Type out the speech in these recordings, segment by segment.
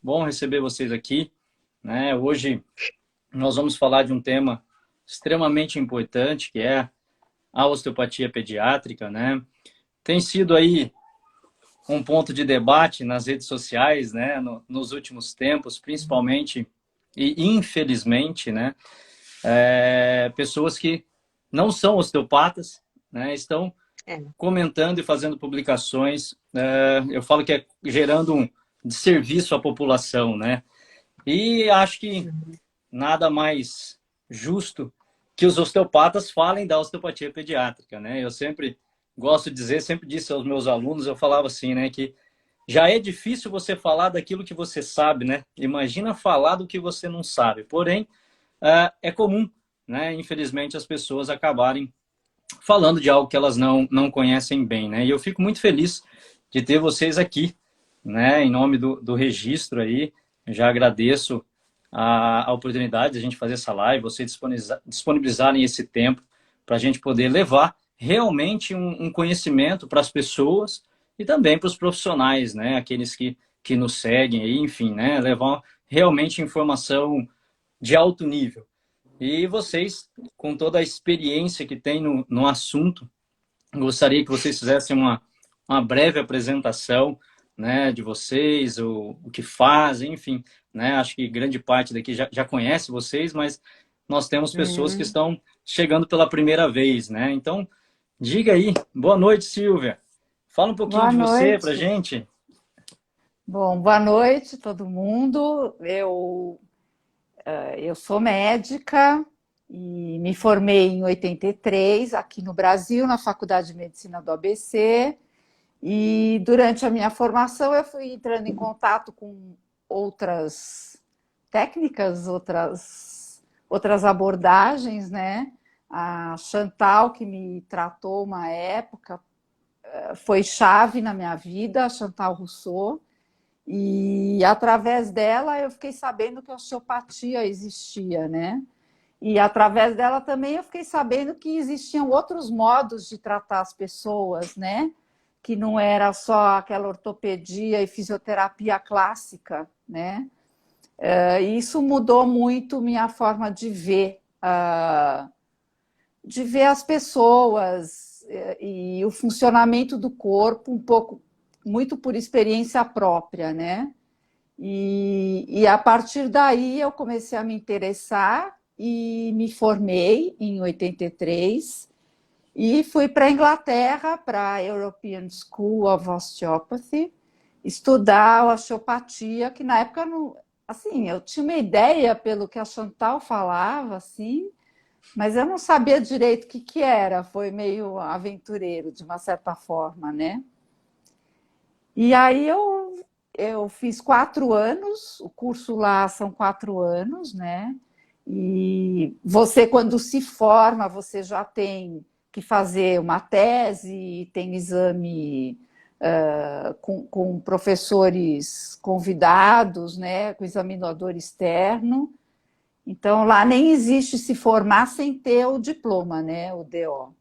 bom receber vocês aqui, né? Hoje nós vamos falar de um tema extremamente importante, que é a osteopatia pediátrica, né? Tem sido aí um ponto de debate nas redes sociais, né? Nos últimos tempos, principalmente e infelizmente, né? Pessoas que não são osteopatas, né? Estão comentando e fazendo publicações. Eu falo que é gerando um desserviço à população, né? E acho que nada mais justo que os osteopatas falem da osteopatia pediátrica, né? Eu sempre gosto de dizer, sempre disse aos meus alunos, eu falava assim, né, que já é difícil você falar daquilo que você sabe, né? Imagina falar do que você não sabe. Porém, é comum, né? Infelizmente, as pessoas acabarem falando de algo que elas não conhecem bem, né? E eu fico muito feliz de ter vocês aqui, né? Em nome do registro aí, já agradeço a oportunidade de a gente fazer essa live, vocês disponibilizarem esse tempo para a gente poder levar realmente um conhecimento para as pessoas e também para os profissionais, né? Aqueles que nos seguem aí, enfim, né? Levar realmente informação de alto nível. E vocês, com toda a experiência que tem no assunto, gostaria que vocês fizessem uma breve apresentação, né, de vocês, o que fazem, enfim, né? Acho que grande parte daqui já conhece vocês, mas nós temos pessoas que estão chegando pela primeira vez, né? Então, diga aí. Boa noite, Silvia. Fala um pouquinho Boa de você pra noite. gente. Bom, boa noite todo mundo. Eu sou médica e me formei em 83 aqui no Brasil, na Faculdade de Medicina do ABC. E durante a minha formação eu fui entrando em contato com outras técnicas, outras abordagens, né? A Chantal, que me tratou uma época, foi chave na minha vida, a Chantal Rousseau. E através dela eu fiquei sabendo que a osteopatia existia, né? E através dela também eu fiquei sabendo que existiam outros modos de tratar as pessoas, né? Que não era só aquela ortopedia e fisioterapia clássica, né? E isso mudou muito minha forma de ver as pessoas e o funcionamento do corpo, um pouco, muito por experiência própria, né? E a partir daí eu comecei a me interessar e me formei em 83 e fui para a Inglaterra, para a European School of Osteopathy, estudar a osteopatia, que na época não, assim, eu tinha uma ideia pelo que a Chantal falava, assim, mas eu não sabia direito o que era, foi meio aventureiro, de uma certa forma, né? E aí eu fiz 4 anos, o curso lá são 4 anos, né? E você, quando se forma, você já tem que fazer uma tese, tem exame com professores convidados, né? Com examinador externo. Então, lá nem existe se formar sem ter o diploma, né? O DO.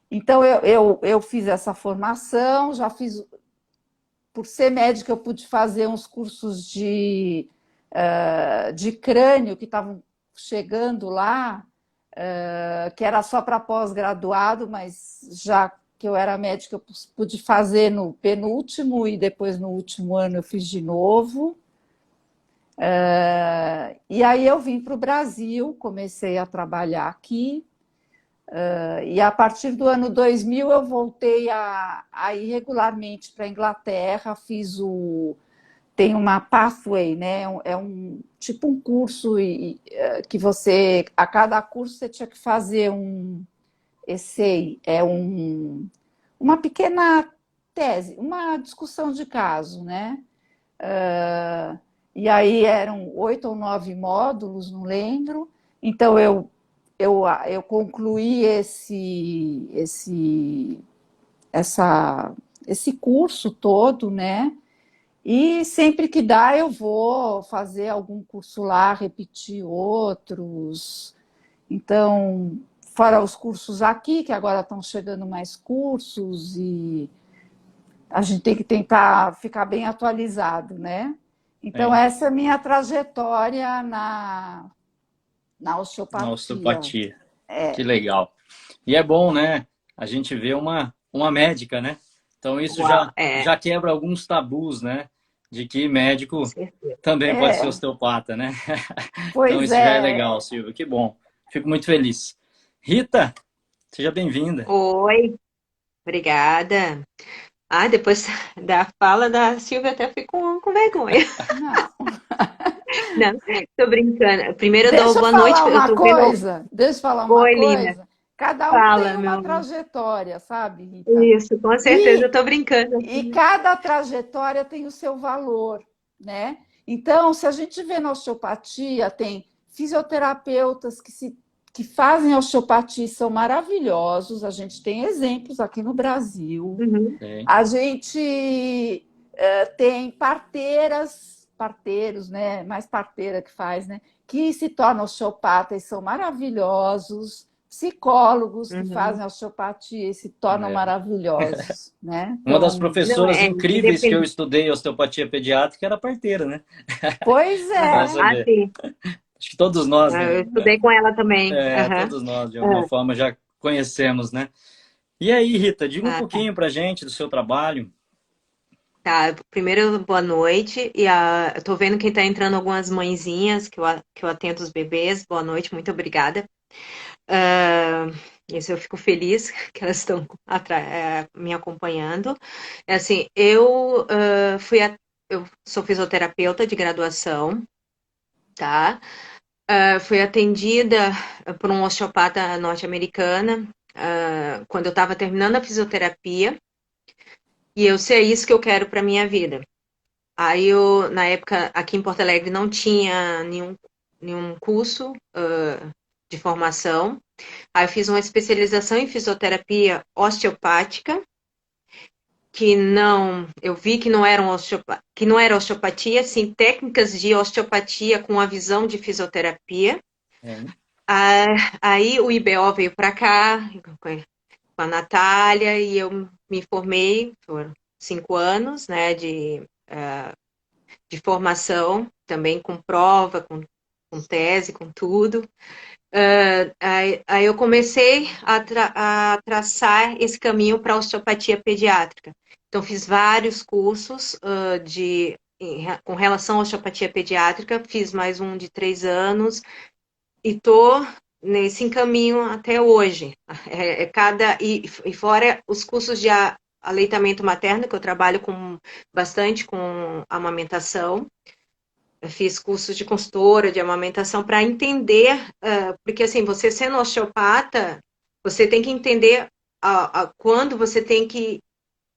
Então, eu fiz essa formação, já fiz. Por ser médica, eu pude fazer uns cursos de crânio que estavam chegando lá, que era só para pós-graduado, mas já que eu era médica, eu pude fazer no penúltimo e depois no último ano eu fiz de novo. E aí eu vim para o Brasil, comecei a trabalhar aqui, e a partir do ano 2000 eu voltei a ir regularmente para a Inglaterra, tem uma pathway, né? Tipo um curso que você, a cada curso você tinha que fazer um essay, uma pequena tese, uma discussão de caso, né? E aí eram 8 ou 9 módulos, não lembro. Então eu concluí esse curso todo, né? E sempre que dá eu vou fazer algum curso lá, repetir outros. Então, fora os cursos aqui, que agora estão chegando mais cursos, e a gente tem que tentar ficar bem atualizado, né? Então, essa é a minha trajetória na Na osteopatia. osteopatia. Que legal. E é bom, né? A gente vê uma médica, né? Então isso Uau, já quebra alguns tabus, né? De que médico também pode ser osteopata, né? Então Pois isso já é legal, é. Silvia. Que bom. Fico muito feliz. Rita, seja bem-vinda. Oi, obrigada. Ah, depois da fala da Silvia até fico com vergonha. Não. Não, tô brincando. Primeiro eu dou Deixa eu boa noite, falar eu uma tô vendo. coisa. Deixa eu falar uma Oi, linda. coisa. Cada um tem Fala, uma meu amor. trajetória, sabe, Rita? Isso, com certeza eu tô brincando E aqui. cada trajetória tem o seu valor, né? Então, se a gente vê na osteopatia, tem fisioterapeutas que fazem osteopatia e são maravilhosos. A gente tem exemplos aqui no Brasil. Uhum. A gente tem parteiros, né? Mais parteira que faz, né? Que se tornam osteopatas e são maravilhosos. Psicólogos que fazem osteopatia e se tornam maravilhosos, né? Uma das Então, Não, professoras incríveis que eu independente. estudei osteopatia pediátrica era parteira, né? pois Vai é. Ah, saber. sim. Acho que todos nós, Eu né? estudei com ela também. Todos nós, de alguma forma, já conhecemos, né? E aí, Rita, diga um Ah, tá. pouquinho pra gente do seu trabalho. Tá, primeiro, boa noite. Eu tô vendo que tá entrando algumas mãezinhas que eu atendo os bebês. Boa noite, muito obrigada. Isso eu fico feliz que elas estão me acompanhando. É assim, eu sou fisioterapeuta de graduação, tá? Fui atendida por um osteopata norte-americana quando eu estava terminando a fisioterapia e eu sei isso que eu quero para minha vida. Aí na época, aqui em Porto Alegre não tinha nenhum curso de formação. Aí eu fiz uma especialização em fisioterapia osteopática, eu vi que não que não era osteopatia, sim, técnicas de osteopatia com a visão de fisioterapia. Aí o IBO veio para cá com a Natália e eu me formei por 5 anos, né, de formação, também com prova, com tese, com tudo. Aí eu comecei a traçar esse caminho para a osteopatia pediátrica. Então, fiz vários cursos com relação à osteopatia pediátrica, fiz mais um de 3 anos e estou nesse caminho até hoje. E fora os cursos de aleitamento materno, que eu trabalho bastante com amamentação. Eu fiz cursos de consultora, de amamentação, para entender, porque assim, você sendo osteopata, você tem que entender quando você tem que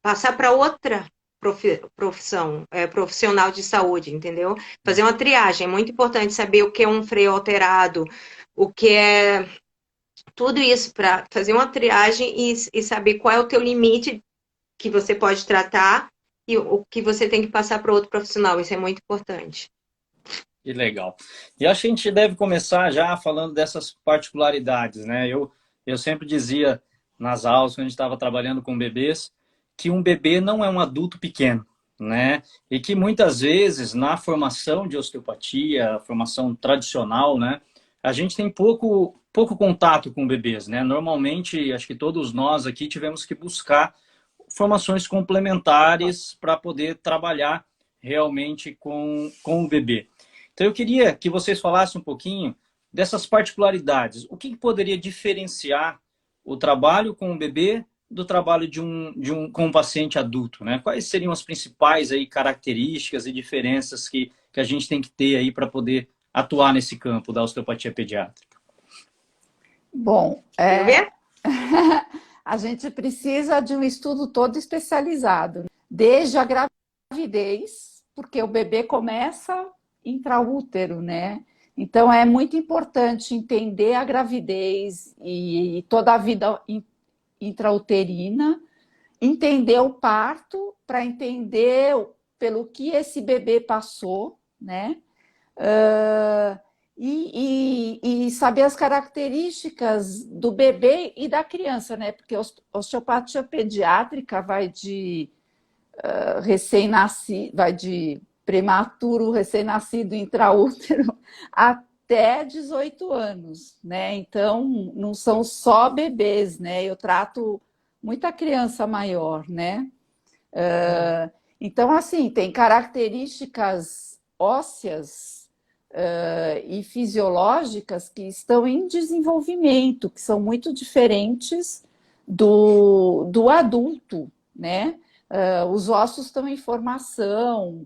passar para outra profissão, profissional de saúde, entendeu? Fazer uma triagem, é muito importante saber o que é um freio alterado, o que é tudo isso, para fazer uma triagem e saber qual é o teu limite que você pode tratar e o que você tem que passar para outro profissional, isso é muito importante. Que legal. E acho que a gente deve começar já falando dessas particularidades, né? Eu sempre dizia nas aulas, quando a gente estava trabalhando com bebês, que um bebê não é um adulto pequeno, né? E que muitas vezes na formação de osteopatia, a formação tradicional, né? A gente tem pouco contato com bebês, né? Normalmente, acho que todos nós aqui tivemos que buscar formações complementares para poder trabalhar realmente com o bebê. Então, eu queria que vocês falassem um pouquinho dessas particularidades. O que poderia diferenciar o trabalho com o bebê do trabalho com um paciente adulto, né? Quais seriam as principais aí características e diferenças que a gente tem que ter aí para poder atuar nesse campo da osteopatia pediátrica? Bom, Silvia? a gente precisa de um estudo todo especializado, desde a gravidez, porque o bebê começa intraútero, né? Então é muito importante entender a gravidez e toda a vida intrauterina, entender o parto para entender pelo que esse bebê passou, né? E saber as características do bebê e da criança, né? Porque a osteopatia pediátrica vai de recém-nascido, vai de prematuro, recém-nascido, intraútero, até 18 anos, né? Então, não são só bebês, né? Eu trato muita criança maior, né? Então, assim, tem características ósseas e fisiológicas que estão em desenvolvimento, que são muito diferentes do adulto, né? Os ossos estão em formação,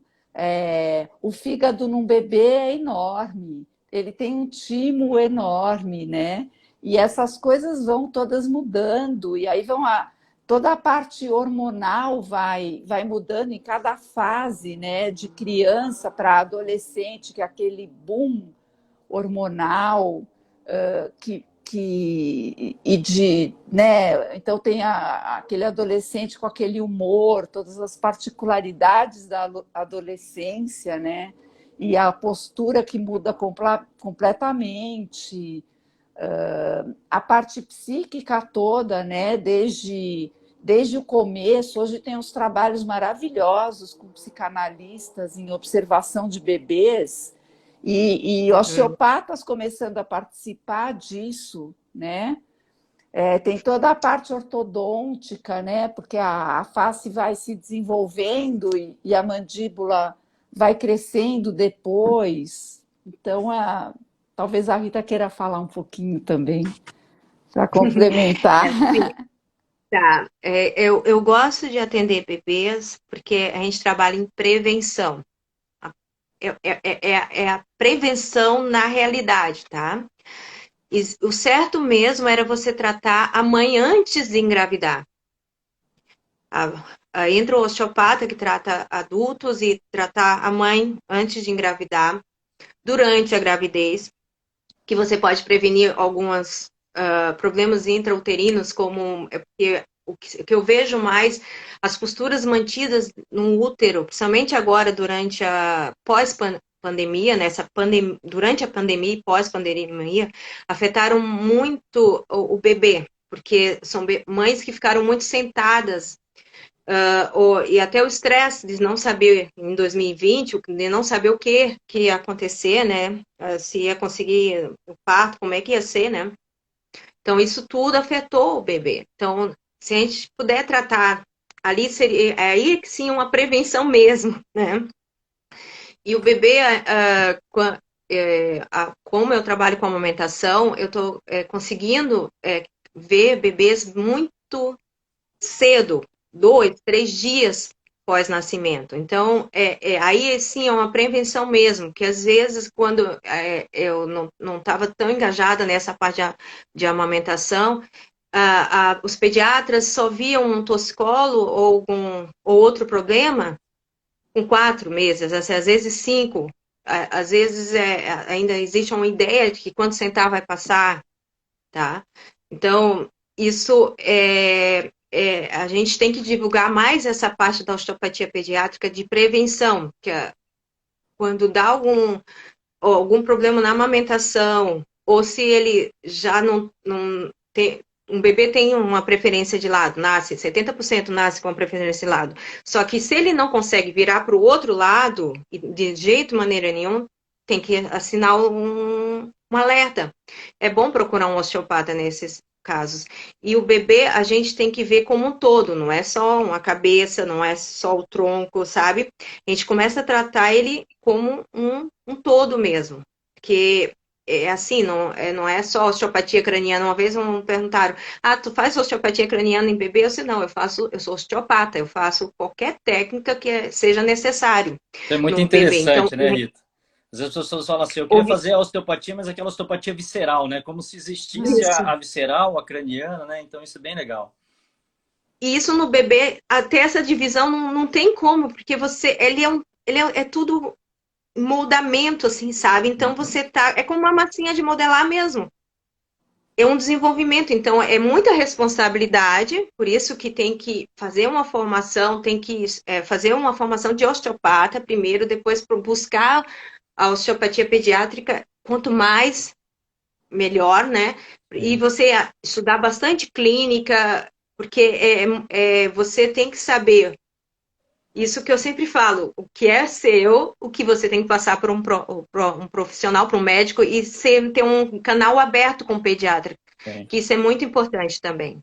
o fígado num bebê é enorme, ele tem um timo enorme, né? E essas coisas vão todas mudando, e aí toda a parte hormonal vai mudando em cada fase, né? De criança para adolescente, que é aquele boom hormonal e de, né? Então tem aquele adolescente com aquele humor, todas as particularidades da adolescência, né? E a postura que muda completamente, a parte psíquica toda, né? Desde o começo. Hoje tem uns trabalhos maravilhosos com psicanalistas em observação de bebês e osteopatas começando a participar disso, né? Tem toda a parte ortodôntica, né? Porque a face vai se desenvolvendo e a mandíbula vai crescendo depois. Então, talvez a Rita queira falar um pouquinho também, para complementar. Tá. Eu gosto de atender bebês porque a gente trabalha em prevenção. É a prevenção na realidade, tá? E o certo mesmo era você tratar a mãe antes de engravidar. Entra o osteopata que trata adultos e tratar a mãe antes de engravidar, durante a gravidez, que você pode prevenir alguns problemas intrauterinos, como o que eu vejo mais, as posturas mantidas no útero, principalmente agora durante a pós-pandemia, durante a pandemia e pós-pandemia, afetaram muito o bebê, porque são mães que ficaram muito sentadas, e até o estresse de não saber, em 2020, de não saber o que ia acontecer, né? Se ia conseguir o parto, como é que ia ser, né? Então, isso tudo afetou o bebê. Então, se a gente puder tratar, ali seria aí que sim uma prevenção mesmo, né? E o bebê, como eu trabalho com amamentação, eu estou conseguindo ver bebês muito cedo, 2, 3 dias pós-nascimento. Então, aí sim é uma prevenção mesmo, que às vezes quando eu não estava tão engajada nessa parte de amamentação, os pediatras só viam um torcicolo ou outro problema com 4 meses, às vezes 5. Às vezes ainda existe uma ideia de que quando sentar vai passar, tá? Então, isso a gente tem que divulgar mais essa parte da osteopatia pediátrica de prevenção, que quando dá algum problema na amamentação, ou se ele já não tem, um bebê tem uma preferência de lado, 70% nasce com uma preferência de lado, só que se ele não consegue virar para o outro lado, de jeito, maneira nenhuma, tem que assinar um alerta. É bom procurar um osteopata nesses casos. E o bebê, a gente tem que ver como um todo, não é só uma cabeça, não é só o tronco, sabe? A gente começa a tratar ele como um todo mesmo. Porque é assim, não é só osteopatia craniana. Uma vez me perguntaram, tu faz osteopatia craniana em bebê? Eu disse, não, eu sou osteopata, eu faço qualquer técnica que seja necessário É muito no bebê. Então, interessante, né, Rita? Às vezes as pessoas falam assim, eu queria fazer a osteopatia, mas aquela osteopatia visceral, né? Como se existisse a visceral, a craniana, né? Então isso é bem legal. E isso no bebê, até essa divisão não tem como, porque ele é tudo moldamento, assim, sabe? Então você é como uma massinha de modelar mesmo. É um desenvolvimento, então é muita responsabilidade, por isso que tem que fazer uma formação, tem que fazer uma formação de osteopata primeiro, depois buscar a osteopatia pediátrica, quanto mais, melhor, né? E você estudar bastante clínica, porque você tem que saber Isso que eu sempre falo, o que é seu, o que você tem que passar para um profissional, para um médico, e ter um canal aberto com o pediatra, É. que isso é muito importante também.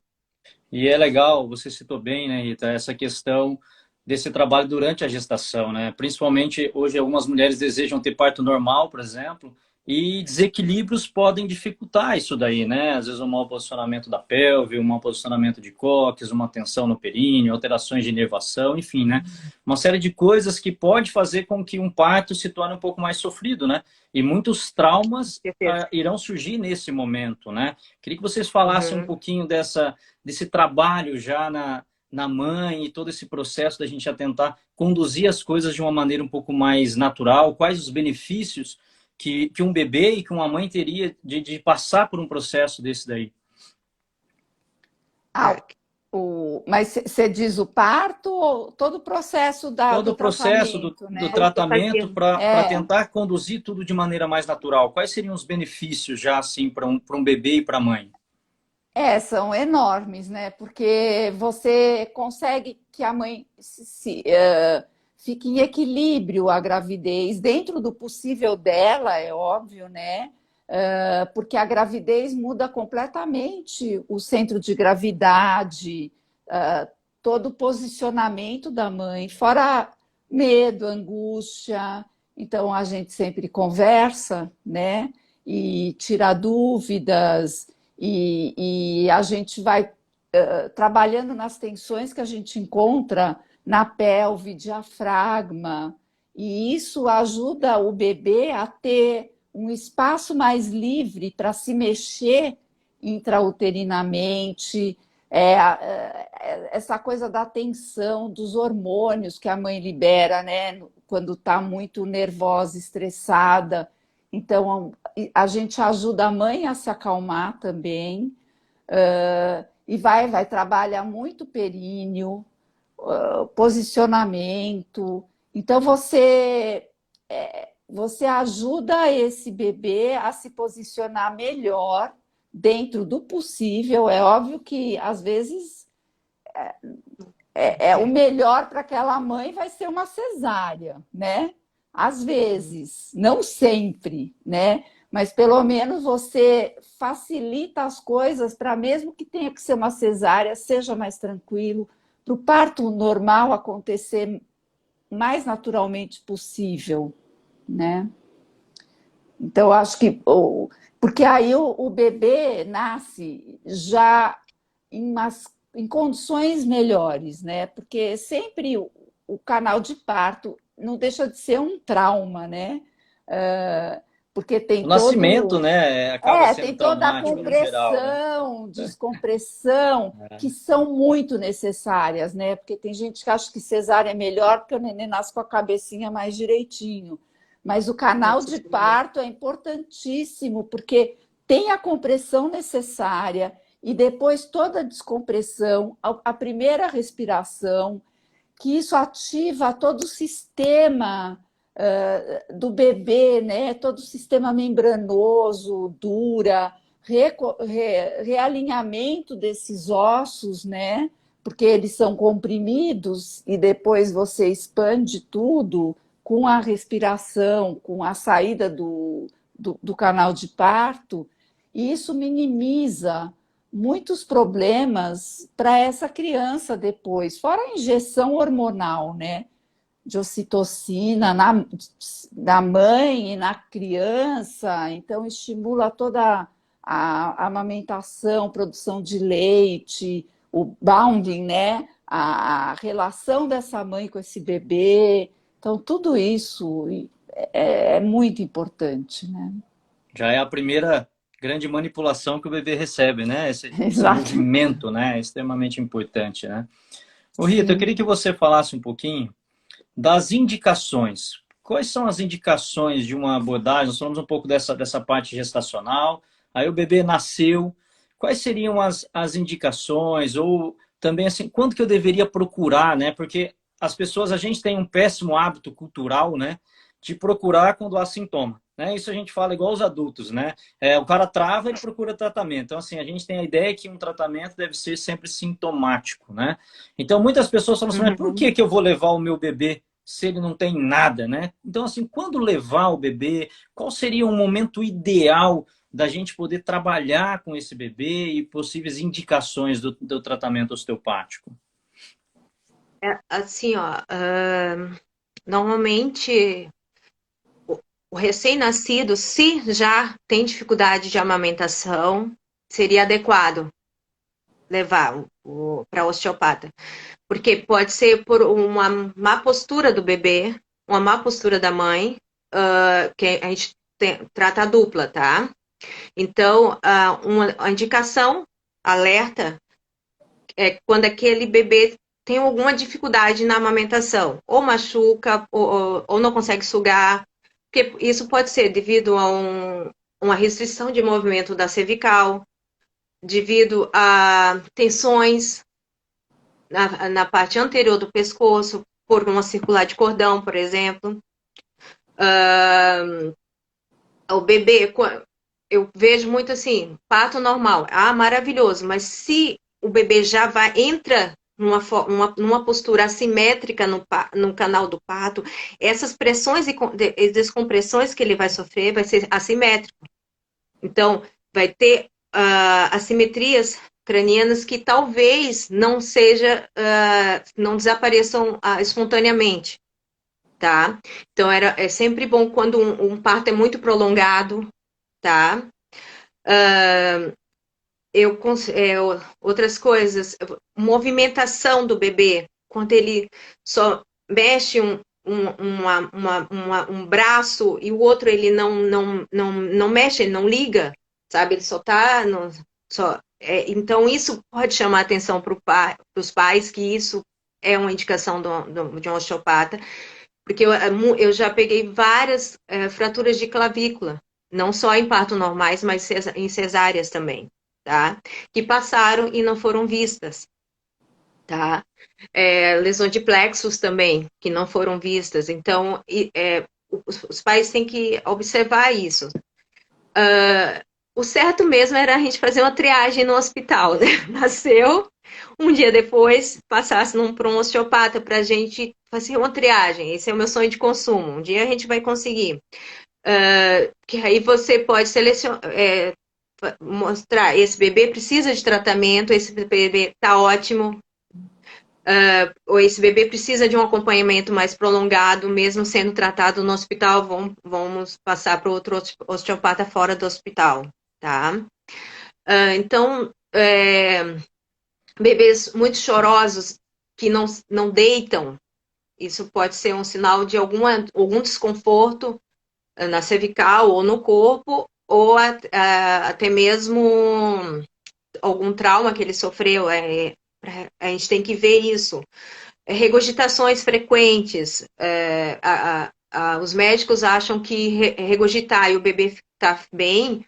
E é legal, você citou bem, né, Rita, essa questão desse trabalho durante a gestação, né? Principalmente hoje algumas mulheres desejam ter parto normal, por exemplo, e desequilíbrios podem dificultar isso daí, né? Às vezes um mau posicionamento da pelve, um mau posicionamento de cóccix, uma tensão no períneo, alterações de inervação, enfim, né? Uma série de coisas que pode fazer com que um parto se torne um pouco mais sofrido, né? E muitos traumas irão surgir nesse momento, né? Queria que vocês falassem um pouquinho desse trabalho já na mãe e todo esse processo da gente já tentar conduzir as coisas de uma maneira um pouco mais natural, quais os benefícios que um bebê e que uma mãe teria de passar por um processo desse daí. Mas você diz o parto ou todo o processo todo do o processo tratamento, né? do tratamento para tentar conduzir tudo de maneira mais natural. Quais seriam os benefícios já assim para um bebê e para a mãe? São enormes, né? Porque você consegue que a mãe fique em equilíbrio a gravidez, dentro do possível dela, é óbvio, né? Porque a gravidez muda completamente o centro de gravidade, todo o posicionamento da mãe, fora medo, angústia. Então a gente sempre conversa, né? E tira dúvidas. E a gente vai trabalhando nas tensões que a gente encontra na pelve, diafragma, e isso ajuda o bebê a ter um espaço mais livre para se mexer intrauterinamente, essa coisa da tensão, dos hormônios que a mãe libera, né, quando está muito nervosa, estressada. Então, a gente ajuda a mãe a se acalmar também, e vai trabalhar muito períneo, posicionamento. Então, você ajuda esse bebê a se posicionar melhor dentro do possível. É óbvio que, às vezes, o melhor para aquela mãe vai ser uma cesárea, né? Às vezes, não sempre, né? Mas pelo menos você facilita as coisas para, mesmo que tenha que ser uma cesárea, seja mais tranquilo, para o parto normal acontecer mais naturalmente possível, né? Então, acho que... Porque aí o bebê nasce já em condições melhores, né? Porque sempre o canal de parto não deixa de ser um trauma, né? Porque tem o nascimento, né, acaba sendo tem toda a traumático no geral, compressão, descompressão, que são muito necessárias, né? Porque tem gente que acha que cesárea é melhor porque o neném nasce com a cabecinha mais direitinho. Mas o canal de parto é importantíssimo, porque tem a compressão necessária e depois toda a descompressão, a primeira respiração, que isso ativa todo o sistema do bebê, né? Todo o sistema membranoso, dura, realinhamento desses ossos, né? Porque eles são comprimidos e depois você expande tudo com a respiração, com a saída do canal de parto, e isso minimiza muitos problemas para essa criança depois, fora a injeção hormonal, né? De ocitocina na mãe e na criança, então estimula toda a amamentação, produção de leite, o bonding, né? A relação dessa mãe com esse bebê. Então, tudo isso é muito importante, né? Já é a primeira grande manipulação que o bebê recebe, né? Esse Exato. movimento, né? É extremamente importante, né? Ô, Rita, eu queria que você falasse um pouquinho das indicações. Quais são as indicações de uma abordagem? Nós falamos um pouco dessa parte gestacional, aí o bebê nasceu. Quais seriam as indicações? Ou também, assim, quando que eu deveria procurar, né? Porque as pessoas, a gente tem um péssimo hábito cultural, né? de procurar quando há sintoma. Né? Isso a gente fala igual os adultos, né? O cara trava, ele procura tratamento. Então, assim, a gente tem a ideia que um tratamento deve ser sempre sintomático, né? Então, muitas pessoas falam assim, mas por que eu vou levar o meu bebê se ele não tem nada, né? Então, assim, quando levar o bebê, qual seria um momento ideal da gente poder trabalhar com esse bebê e possíveis indicações do tratamento osteopático? Assim, ó, normalmente o recém-nascido, se já tem dificuldade de amamentação, seria adequado levar para osteopata. Porque pode ser por uma má postura do bebê, uma má postura da mãe, que a gente trata a dupla, tá? Então, uma indicação, alerta, é quando aquele bebê tem alguma dificuldade na amamentação, ou machuca, ou não consegue sugar, porque isso pode ser devido a uma restrição de movimento da cervical, devido a tensões na parte anterior do pescoço, por uma circular de cordão, por exemplo. O bebê, eu vejo muito assim, parto normal, maravilhoso, mas se o bebê já entra numa postura assimétrica no canal do parto, essas pressões e descompressões que ele vai sofrer vai ser assimétrico. Então, vai ter assimetrias cranianas que talvez não desapareçam espontaneamente, tá? Então, é sempre bom quando um parto é muito prolongado, tá? Outras coisas, movimentação do bebê, quando ele só mexe um braço e o outro ele não mexe, ele não liga, sabe? Ele só tá. Então, isso pode chamar atenção para os pais, que isso é uma indicação de um osteopata, porque eu já peguei várias fraturas de clavícula, não só em parto normais, mas em cesáreas também, tá? Que passaram e não foram vistas, tá? Lesões de plexos também, que não foram vistas. Então, os pais têm que observar isso. O certo mesmo era a gente fazer uma triagem no hospital, né? Nasceu, um dia depois, passasse para um osteopata para a gente fazer uma triagem. Esse é o meu sonho de consumo. Um dia a gente vai conseguir. Que aí você pode selecionar, mostrar, esse bebê precisa de tratamento, esse bebê está ótimo, ou esse bebê precisa de um acompanhamento mais prolongado, mesmo sendo tratado no hospital, vamos passar para outro osteopata fora do hospital, tá? Então, bebês muito chorosos que não deitam, isso pode ser um sinal de algum desconforto na cervical ou no corpo, ou até mesmo algum trauma que ele sofreu. A gente tem que ver isso. Regurgitações frequentes. Os médicos acham que regurgitar e o bebê está bem,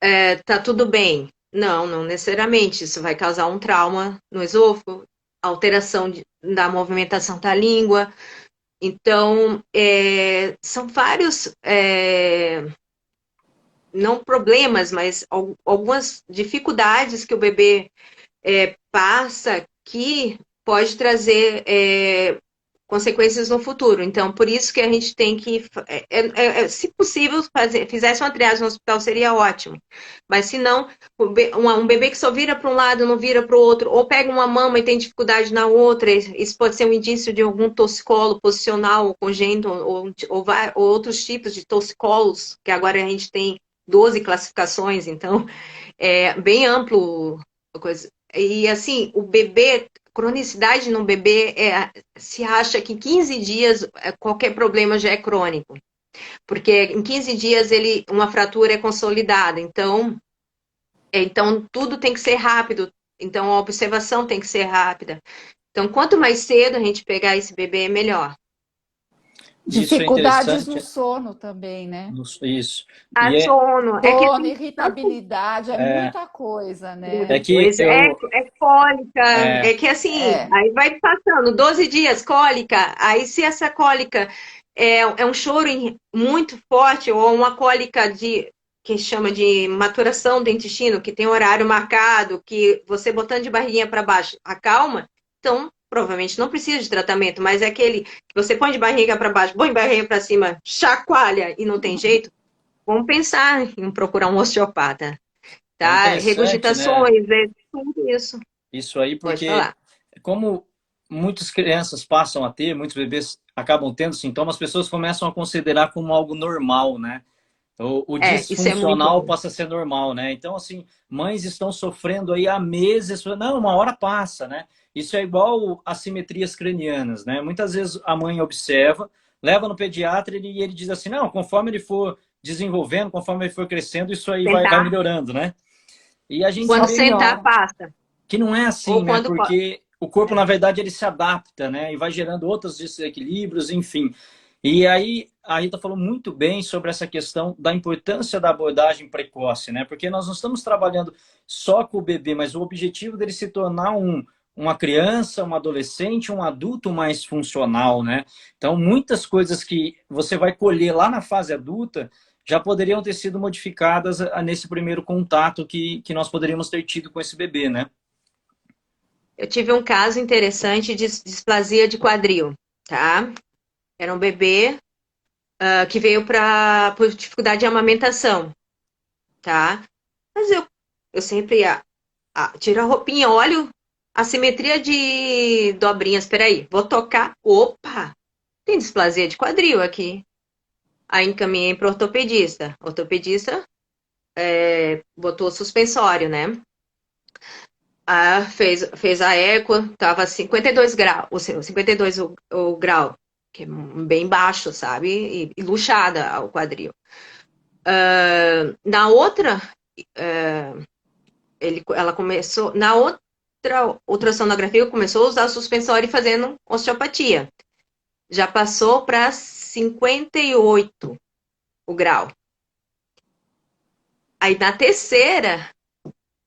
está tudo bem. Não necessariamente. Isso vai causar um trauma no esôfago, alteração da movimentação da língua. Então, são vários, não problemas, mas algumas dificuldades que o bebê passa que pode trazer consequências no futuro. Então, por isso que a gente tem que, se possível, fizesse uma triagem no hospital seria ótimo. Mas se não, um bebê que só vira para um lado, não vira para o outro, ou pega uma mama e tem dificuldade na outra, isso pode ser um indício de algum torcicolo posicional ou congênito, ou outros tipos de torcicolos, que agora a gente tem 12 classificações, então é bem amplo a coisa. E assim, o bebê, cronicidade no bebê, se acha que em 15 dias qualquer problema já é crônico. Porque em 15 dias uma fratura é consolidada. Então, tudo tem que ser rápido. Então, a observação tem que ser rápida. Então, quanto mais cedo a gente pegar esse bebê, melhor. Dificuldades no sono também, né? Isso. Sono. Sono, irritabilidade, muita coisa, né? É cólica, que assim, aí vai passando 12 dias, cólica, aí se essa cólica é um choro muito forte, ou uma cólica que chama de maturação do intestino, que tem horário marcado, que você botando de barriguinha para baixo acalma, então provavelmente não precisa de tratamento, mas é aquele que você põe de barriga para baixo, põe de barriga para cima, chacoalha e não tem jeito, vamos pensar em procurar um osteopata, É tá? interessante, né? Regurgitações, tudo isso. Isso aí, Pode porque falar. como muitas crianças passam a ter, muitos bebês acabam tendo sintomas, as pessoas começam a considerar como algo normal, né? O Isso é muito disfuncional bom. passa a ser normal, né? Então, assim, mães estão sofrendo aí há meses, não, uma hora passa, né? Isso é igual assimetrias cranianas, né? Muitas vezes a mãe observa, leva no pediatra e ele diz assim, não, conforme ele for desenvolvendo, conforme ele for crescendo, isso aí vai Sentar. melhorando, né? E a gente Quando vê sentar, passa. que não é Ou assim, né? quando... Porque o corpo, na verdade, ele se adapta, né? E vai gerando outros desequilíbrios, enfim. E aí, a Rita falou muito bem sobre essa questão da importância da abordagem precoce, né? Porque nós não estamos trabalhando só com o bebê, mas o objetivo dele se tornar uma criança, um adolescente, um adulto mais funcional, né? Então, muitas coisas que você vai colher lá na fase adulta já poderiam ter sido modificadas nesse primeiro contato que nós poderíamos ter tido com esse bebê, né? Eu tive um caso interessante de displasia de quadril, tá? Era um bebê que veio por dificuldade de amamentação, tá? Mas eu sempre tiro a roupinha, olho a simetria de dobrinhas. Peraí, vou tocar. Opa! Tem displasia de quadril aqui. Aí encaminhei para o ortopedista. O ortopedista botou suspensório, né? Fez a eco, tava 52 graus, ou seja, 52 o grau, que é bem baixo, sabe? E luxada o quadril. Na outra, ela começou, na outra ultrassonografia, começou a usar suspensório e fazendo osteopatia. Já passou para 58 o grau. Aí na terceira,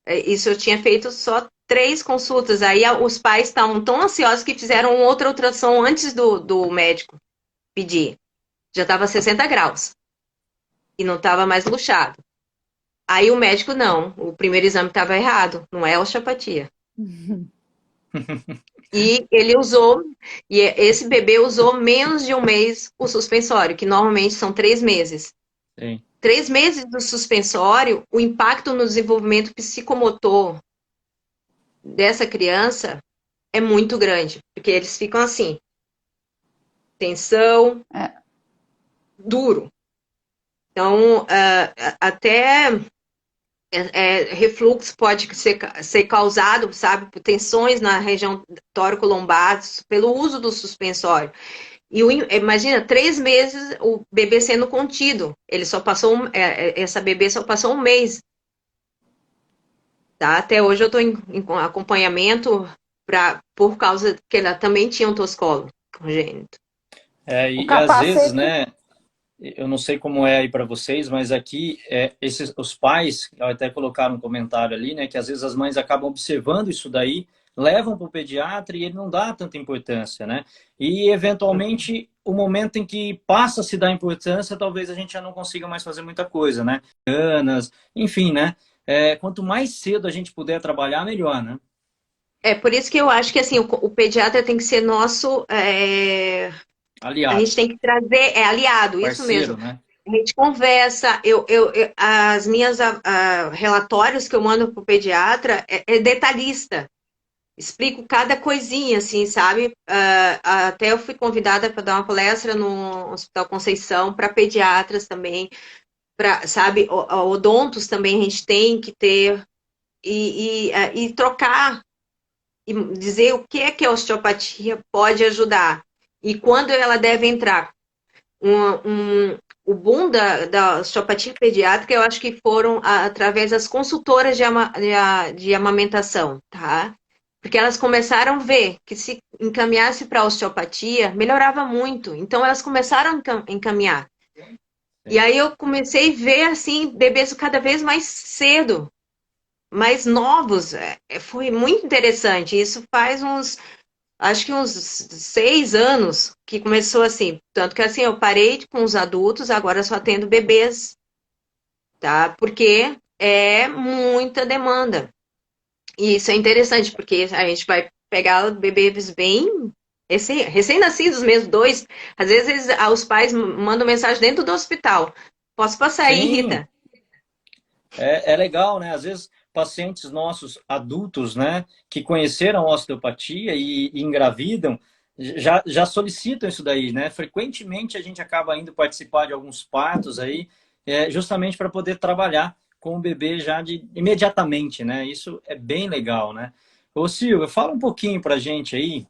isso eu tinha feito só 3 consultas. Aí os pais estavam tão ansiosos que fizeram outra ultrassom antes do médico pedir. Já estava 60 graus. E não estava mais luxado. Aí o médico, não. O primeiro exame estava errado. Não é osteopatia. E ele usou, e esse bebê usou menos de um mês o suspensório, que normalmente são 3 meses. Sim. 3 meses do suspensório, o impacto no desenvolvimento psicomotor dessa criança é muito grande, porque eles ficam assim, tensão, duro. Então, até refluxo pode ser causado, sabe, por tensões na região tórico-lombar, pelo uso do suspensório. E imagina, 3 meses o bebê sendo contido. Ele só passou, essa bebê só passou um mês. Tá? Até hoje eu estou em acompanhamento por causa que ela também tinha um toscolo congênito. O E às vezes, capacete. né, eu não sei como é aí para vocês, mas aqui os pais até colocaram um comentário ali, né, que às vezes as mães acabam observando isso daí, levam para o pediatra e ele não dá tanta importância, né? E eventualmente o momento em que passa a se dar importância, talvez a gente já não consiga mais fazer muita coisa, né? Enfim, né? Quanto mais cedo a gente puder trabalhar, melhor, né? É por isso que eu acho que assim, o pediatra tem que ser nosso. A Aliado, gente tem que trazer, aliado, isso mesmo. parceiro, né? A gente conversa, as minhas relatórios que eu mando para o pediatra é detalhista. Explico cada coisinha, assim, sabe? Até eu fui convidada para dar uma palestra no Hospital Conceição para pediatras também, sabe? Odontos também a gente tem que ter e trocar e dizer o que a osteopatia pode ajudar e quando ela deve entrar. O boom da osteopatia pediátrica, eu acho que foram através das consultoras de amamentação, tá? Porque elas começaram a ver que se encaminhasse para a osteopatia, melhorava muito. Então, elas começaram a encaminhar. E aí eu comecei a ver, assim, bebês cada vez mais cedo, mais novos. Foi muito interessante. Isso faz uns acho que uns 6 anos que começou assim. Tanto que assim, eu parei com os adultos, agora só atendo bebês, tá? Porque é muita demanda. E isso é interessante, porque a gente vai pegar bebês bem recém-nascidos mesmo, 2. Às vezes os pais mandam mensagem dentro do hospital. Posso passar aí, Sim, Rita? é legal, né? Às vezes, pacientes nossos adultos, né, que conheceram a osteopatia e engravidam, já solicitam isso daí, né? Frequentemente a gente acaba indo participar de alguns partos aí, justamente para poder trabalhar com o bebê já imediatamente, né? Isso é bem legal, né? Ô Silvia, fala um pouquinho para a gente aí,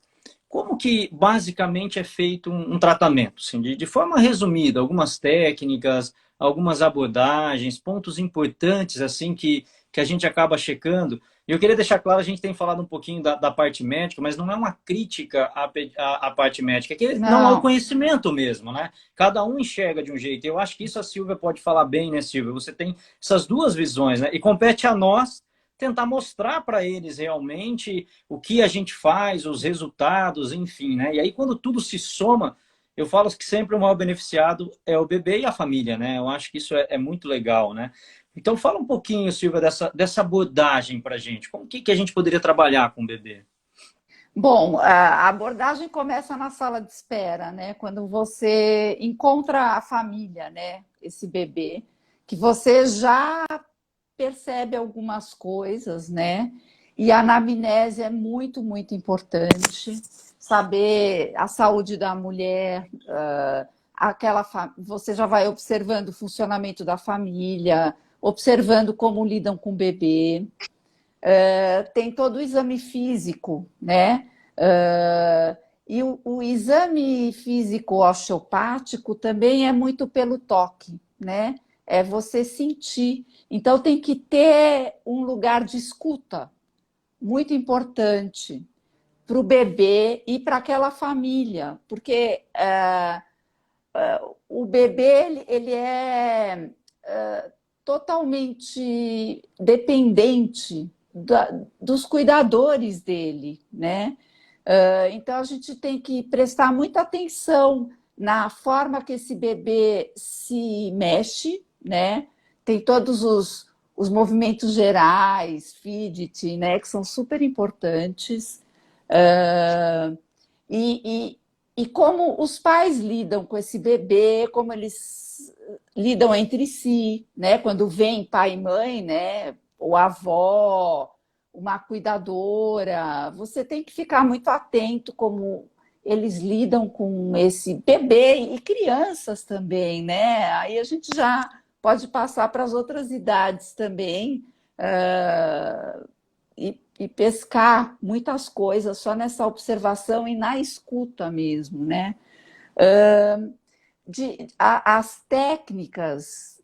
como que basicamente é feito um tratamento, assim, de forma resumida, algumas técnicas, algumas abordagens, pontos importantes assim que a gente acaba checando. E eu queria deixar claro, a gente tem falado um pouquinho da parte médica, mas não é uma crítica à parte médica, é que não há o Não, conhecimento mesmo, né? Cada um enxerga de um jeito. Eu acho que isso a Silvia pode falar bem, né, Silvia? Você tem essas duas visões, né? E compete a nós tentar mostrar para eles realmente o que a gente faz, os resultados, enfim, né? E aí quando tudo se soma, eu falo que sempre o maior beneficiado é o bebê e a família, né? Eu acho que isso é muito legal, né? Então fala um pouquinho, Silvia, dessa abordagem para a gente. Como que a gente poderia trabalhar com o bebê? bom, a abordagem começa na sala de espera, né? Quando você encontra a família, né? Esse bebê, que você já percebe algumas coisas, né? E a anamnese é muito, muito importante. Saber a saúde da mulher, você já vai observando o funcionamento da família, observando como lidam com o bebê. Tem todo o exame físico, né? E o exame físico osteopático também é muito pelo toque, né? É você sentir. Então tem que ter um lugar de escuta muito importante para o bebê e para aquela família, porque o bebê ele é totalmente dependente dos cuidadores dele, né? Então a gente tem que prestar muita atenção na forma que esse bebê se mexe, né? Tem todos os movimentos gerais, fidget, né? Que são super importantes. Uh, e, e como os pais lidam com esse bebê, como eles lidam entre si, né? Quando vem pai e mãe, né? Ou avó, uma cuidadora, você tem que ficar muito atento como eles lidam com esse bebê e crianças também, né? Aí a gente já pode passar para as outras idades também. E pescar muitas coisas só nessa observação e na escuta mesmo, né? As técnicas.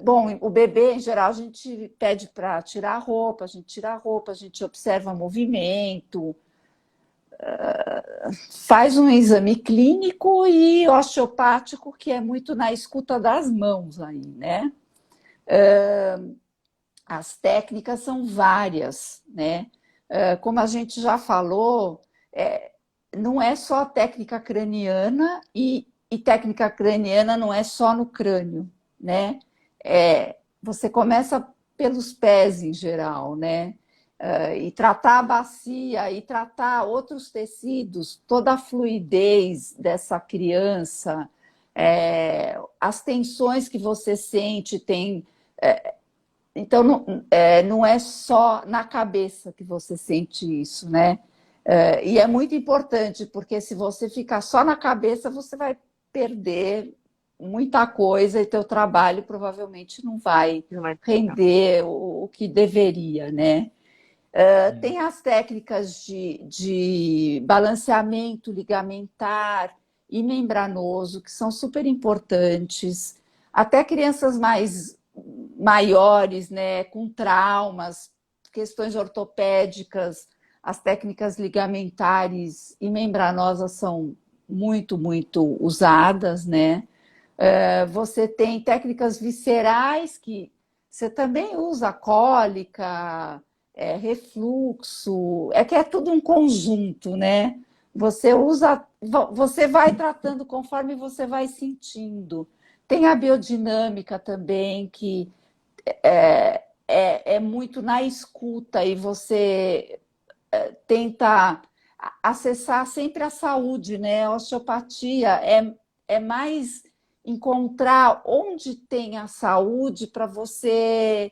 Bom, o bebê, em geral, a gente pede para tirar a roupa, a gente tira a roupa, a gente observa movimento, faz um exame clínico e osteopático, que é muito na escuta das mãos aí, né? As técnicas são várias, né? Como a gente já falou, não é só técnica craniana e técnica craniana não é só no crânio, né? Você começa pelos pés em geral, né? E tratar a bacia e tratar outros tecidos, toda a fluidez dessa criança, as tensões que você sente, então, não é só na cabeça que você sente isso, né? E é muito importante, porque se você ficar só na cabeça, você vai perder muita coisa e teu trabalho provavelmente não vai Não vai ficar. render o que deveria, né? Tem as técnicas de balanceamento ligamentar e membranoso, que são super importantes. Até crianças mais maiores, né, com traumas, questões ortopédicas, as técnicas ligamentares e membranosas são muito, muito usadas, né? Você tem técnicas viscerais que você também usa cólica, refluxo, que é tudo um conjunto, né? você vai tratando conforme você vai sentindo. Tem a biodinâmica também, que é muito na escuta e você tenta acessar sempre a saúde, né? A osteopatia é mais encontrar onde tem a saúde para você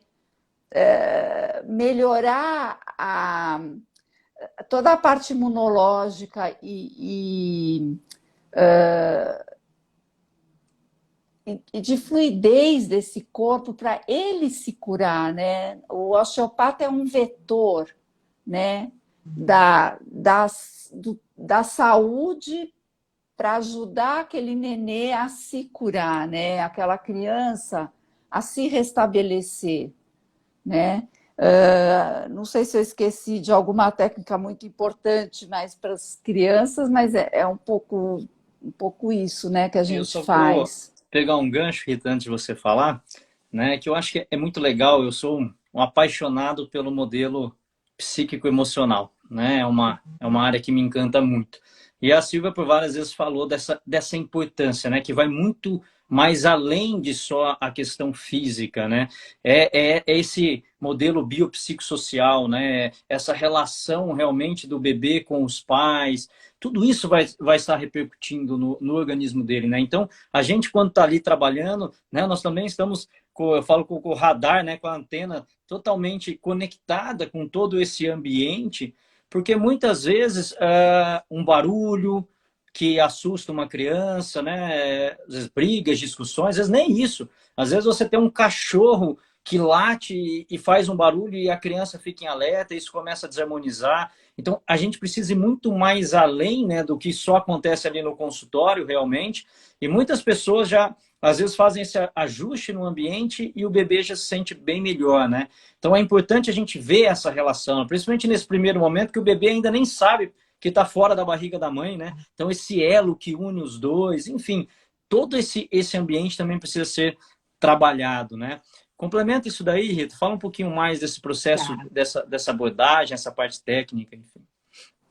melhorar toda a parte imunológica e de fluidez desse corpo para ele se curar, né? O osteopata é um vetor, né? Da saúde para ajudar aquele nenê a se curar, né? Aquela criança a se restabelecer, né? Não sei se eu esqueci de alguma técnica muito importante, mas para as crianças, mas é um pouco isso, né, que a gente faz. Vou pegar um gancho, Rita, antes de você falar, né, que eu acho que é muito legal. Eu sou um apaixonado pelo modelo psíquico-emocional, né? É uma área que me encanta muito. E a Silvia, por várias vezes, falou dessa importância, né? Que vai muito mais além de só a questão física, né? É esse modelo biopsicossocial, né? Essa relação realmente do bebê com os pais, tudo isso vai estar repercutindo no organismo dele, né? Então, a gente, quando está ali trabalhando, né? Nós também estamos, eu falo com o radar, né? Com a antena totalmente conectada com todo esse ambiente, porque muitas vezes um barulho que assusta uma criança, né? Às vezes brigas, discussões, às vezes nem isso. Às vezes você tem um cachorro que late e faz um barulho e a criança fica em alerta, e isso começa a desarmonizar. Então, a gente precisa ir muito mais além, né, do que só acontece ali no consultório, realmente. E muitas pessoas já, às vezes, fazem esse ajuste no ambiente e o bebê já se sente bem melhor, né? Então, é importante a gente ver essa relação, principalmente nesse primeiro momento, que o bebê ainda nem sabe que está fora da barriga da mãe, né? Então, esse elo que une os dois, enfim, todo esse ambiente também precisa ser trabalhado, né? Complementa isso daí, Rita. Fala um pouquinho mais desse processo, dessa abordagem, essa parte técnica, enfim.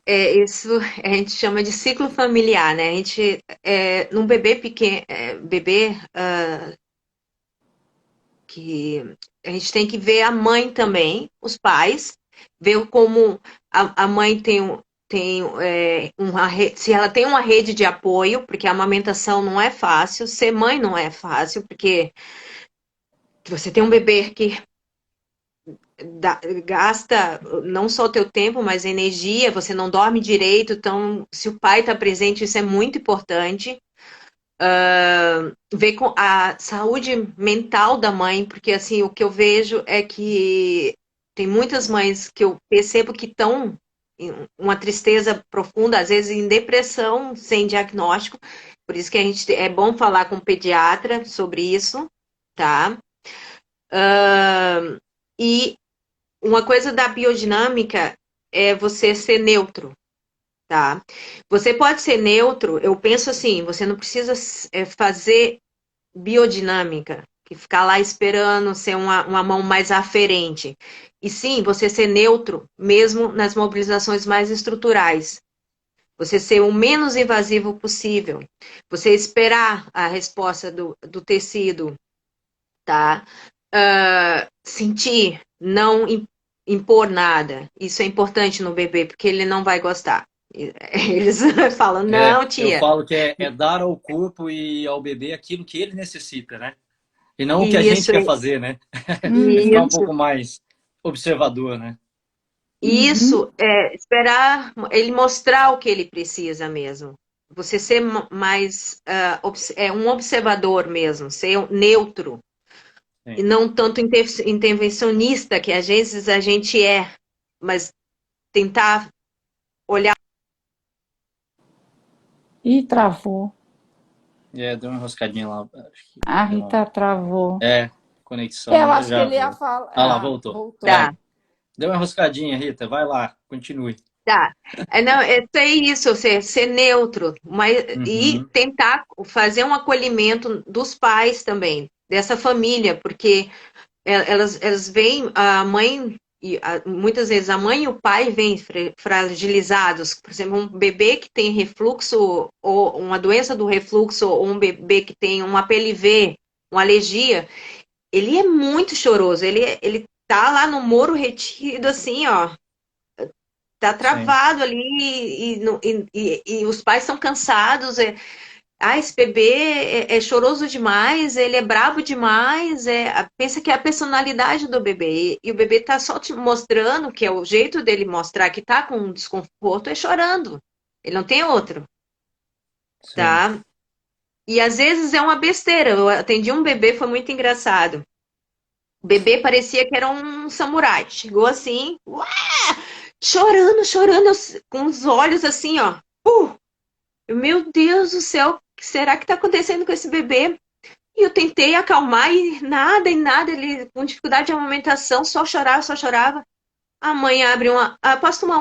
Isso a gente chama de ciclo familiar, né? A gente, num bebê pequeno, que a gente tem que ver a mãe também, os pais, ver como a mãe se ela tem uma rede de apoio, porque a amamentação não é fácil, ser mãe não é fácil, porque você tem um bebê que gasta não só o teu tempo, mas energia, você não dorme direito, então se o pai está presente, isso é muito importante. Ver com a saúde mental da mãe, porque assim, o que eu vejo é que tem muitas mães que eu percebo que estão em uma tristeza profunda, às vezes em depressão, sem diagnóstico, por isso que é bom falar com o pediatra sobre isso, tá? E uma coisa da biodinâmica é você ser neutro, tá? Você pode ser neutro, eu penso assim, você não precisa fazer biodinâmica, que ficar lá esperando ser uma mão mais aferente. E sim, você ser neutro, mesmo nas mobilizações mais estruturais. Você ser o menos invasivo possível. Você esperar a resposta do tecido, tá? Sentir, não impor nada. Isso é importante no bebê, porque ele não vai gostar. Eles falam, não, tia. Eu falo que é dar ao corpo e ao bebê aquilo que ele necessita, né? E não o que a gente quer fazer, né? Ficar um pouco mais observador, né? Isso, esperar ele mostrar o que ele precisa mesmo. Você ser mais um observador mesmo, ser neutro. Sim. E não tanto intervencionista, que às vezes a gente mas tentar olhar. Ih, travou. Deu uma enroscadinha lá. A Rita travou. Conexão. Eu acho que ele ia falar. Lá, voltou. Tá. Deu uma enroscadinha, Rita. Vai lá, continue. Tá. Não, isso, ser neutro, mas, e tentar fazer um acolhimento dos pais também, dessa família, porque elas veem a mãe muitas vezes a mãe e o pai vêm fragilizados. Por exemplo, um bebê que tem refluxo, ou uma doença do refluxo, ou um bebê que tem uma PLV, uma alergia, ele é muito choroso. Ele tá lá no moro retido, assim, ó. Tá travado ali e os pais são cansados. Esse bebê é choroso demais, ele é brabo demais. Pensa que é a personalidade do bebê. E o bebê tá só te mostrando que é o jeito dele mostrar que tá com desconforto é chorando. Ele não tem outro, tá? E às vezes é uma besteira. Eu atendi um bebê, foi muito engraçado. O bebê parecia que era um samurai. Chegou assim, ué, chorando, com os olhos assim, ó. Meu Deus do céu, o que será que está acontecendo com esse bebê? E eu tentei acalmar e nada, ele com dificuldade de amamentação, só chorava, só chorava. A mãe abre posso tomar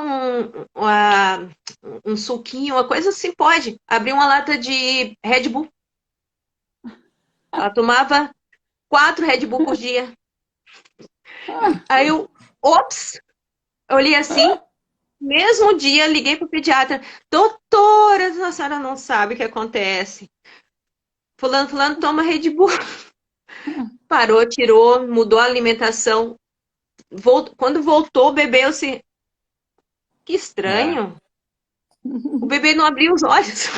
um suquinho, uma coisa assim? Pode. Abri uma lata de Red Bull. Ela tomava 4 Red Bull por dia. Aí eu, ops, eu olhei assim, mesmo dia, liguei pro pediatra. Doutora, a senhora não sabe o que acontece. Fulano, toma Red Bull. Parou, tirou, mudou a alimentação. Quando voltou, bebeu assim. Que estranho. O bebê não abriu os olhos.